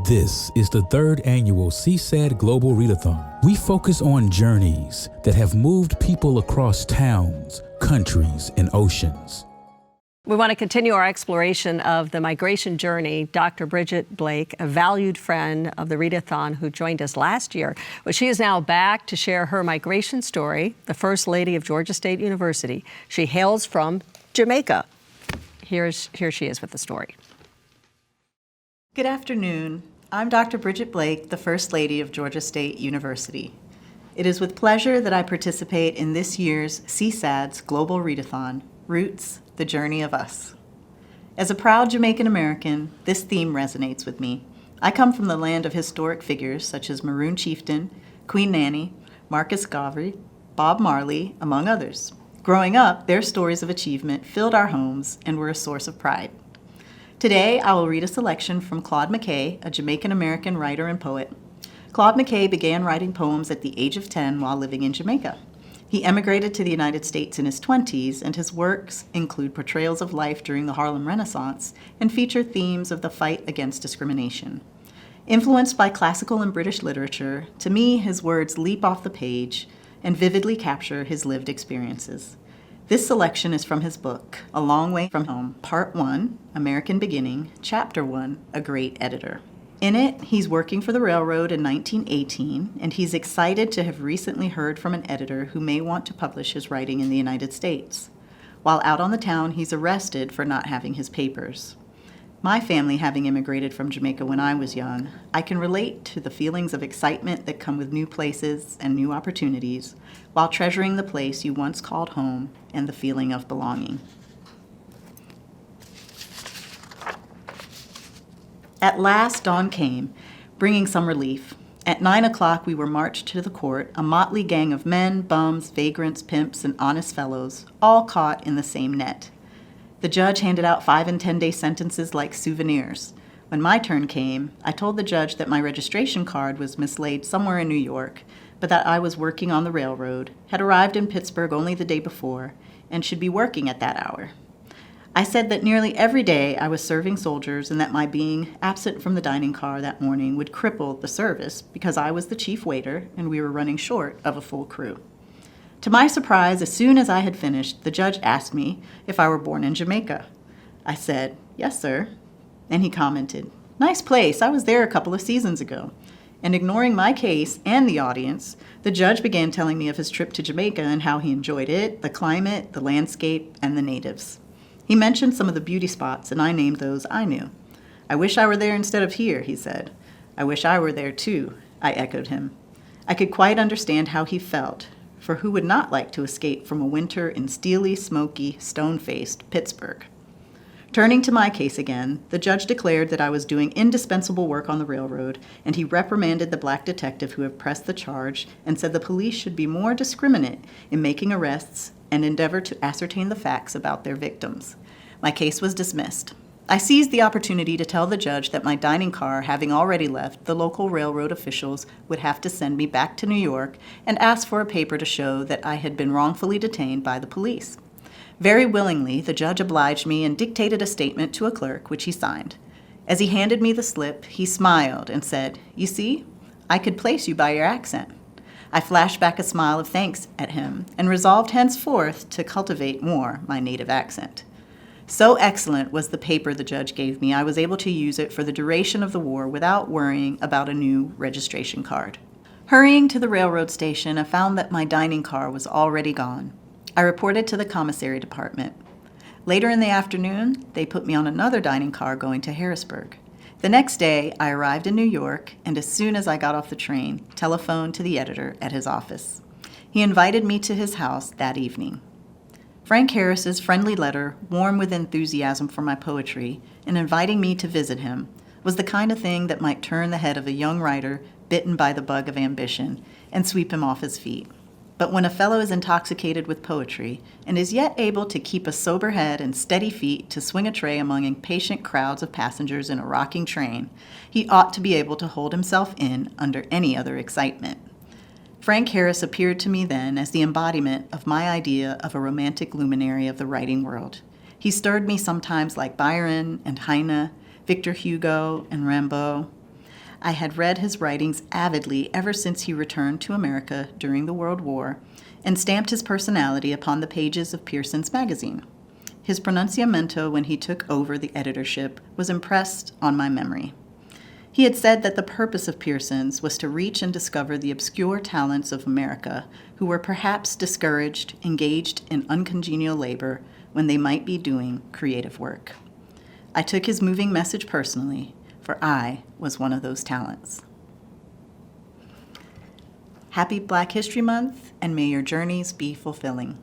This is the third annual CSAD Global Readathon. We focus on journeys that have moved people across towns, countries, and oceans. We want to continue our exploration of the migration journey. Dr. Bridget Blake, a valued friend of the Readathon who joined us last year, but she is now back to share her migration story, the First Lady of Georgia State University. She hails from Jamaica. Here she is with the story. Good afternoon. I'm Dr. Bridget Blake, the First Lady of Georgia State University. It is with pleasure that I participate in this year's CSAD's Global Readathon, Roots, the Journey of Us. As a proud Jamaican American, this theme resonates with me. I come from the land of historic figures such as Maroon Chieftain, Queen Nanny, Marcus Garvey, Bob Marley, among others. Growing up, their stories of achievement filled our homes and were a source of pride. Today, I will read a selection from Claude McKay, a Jamaican-American writer and poet. Claude McKay began writing poems at the age of 10 while living in Jamaica. He emigrated to the United States in his 20s, and his works include portrayals of life during the Harlem Renaissance and feature themes of the fight against discrimination. Influenced by classical and British literature, to me, his words leap off the page and vividly capture his lived experiences. This selection is from his book, A Long Way from Home, Part 1, American Beginning, Chapter 1, A Great Editor. In it, he's working for the railroad in 1918, and he's excited to have recently heard from an editor who may want to publish his writing in the United States. While out on the town, he's arrested for not having his papers. My family having immigrated from Jamaica when I was young, I can relate to the feelings of excitement that come with new places and new opportunities, while treasuring the place you once called home and the feeling of belonging. At last, dawn came, bringing some relief. At 9 o'clock, we were marched to the court, a motley gang of men, bums, vagrants, pimps, and honest fellows, all caught in the same net. The judge handed out 5- and 10-day sentences like souvenirs. When my turn came, I told the judge that my registration card was mislaid somewhere in New York, but that I was working on the railroad, had arrived in Pittsburgh only the day before, and should be working at that hour. I said that nearly every day I was serving soldiers and that my being absent from the dining car that morning would cripple the service because I was the chief waiter and we were running short of a full crew. To my surprise, as soon as I had finished, the judge asked me if I were born in Jamaica. I said, "Yes, sir." And he commented, "Nice place, I was there a couple of seasons ago." And ignoring my case and the audience, the judge began telling me of his trip to Jamaica and how he enjoyed it, the climate, the landscape, and the natives. He mentioned some of the beauty spots, and I named those I knew. "I wish I were there instead of here," he said. "I wish I were there too," I echoed him. I could quite understand how he felt, for who would not like to escape from a winter in steely, smoky, stone-faced Pittsburgh? Turning to my case again, the judge declared that I was doing indispensable work on the railroad, and he reprimanded the black detective who had pressed the charge and said the police should be more discriminate in making arrests and endeavor to ascertain the facts about their victims. My case was dismissed. I seized the opportunity to tell the judge that my dining car, having already left, the local railroad officials would have to send me back to New York and ask for a paper to show that I had been wrongfully detained by the police. Very willingly, the judge obliged me and dictated a statement to a clerk, which he signed. As he handed me the slip, he smiled and said, "You see, I could place you by your accent." I flashed back a smile of thanks at him and resolved henceforth to cultivate more my native accent. So excellent was the paper the judge gave me, I was able to use it for the duration of the war without worrying about a new registration card. Hurrying to the railroad station, I found that my dining car was already gone. I reported to the commissary department. Later in the afternoon, they put me on another dining car going to Harrisburg. The next day, I arrived in New York, and as soon as I got off the train, telephoned to the editor at his office. He invited me to his house that evening. Frank Harris's friendly letter, warm with enthusiasm for my poetry, and inviting me to visit him, was the kind of thing that might turn the head of a young writer bitten by the bug of ambition and sweep him off his feet. But when a fellow is intoxicated with poetry and is yet able to keep a sober head and steady feet to swing a tray among impatient crowds of passengers in a rocking train, he ought to be able to hold himself in under any other excitement. Frank Harris appeared to me then as the embodiment of my idea of a romantic luminary of the writing world. He stirred me sometimes like Byron and Heine, Victor Hugo and Rimbaud. I had read his writings avidly ever since he returned to America during the World War and stamped his personality upon the pages of Pearson's magazine. His pronunciamento when he took over the editorship was impressed on my memory. He had said that the purpose of Pearson's was to reach and discover the obscure talents of America who were perhaps discouraged, engaged in uncongenial labor when they might be doing creative work. I took his moving message personally, for I was one of those talents. Happy Black History Month, and may your journeys be fulfilling.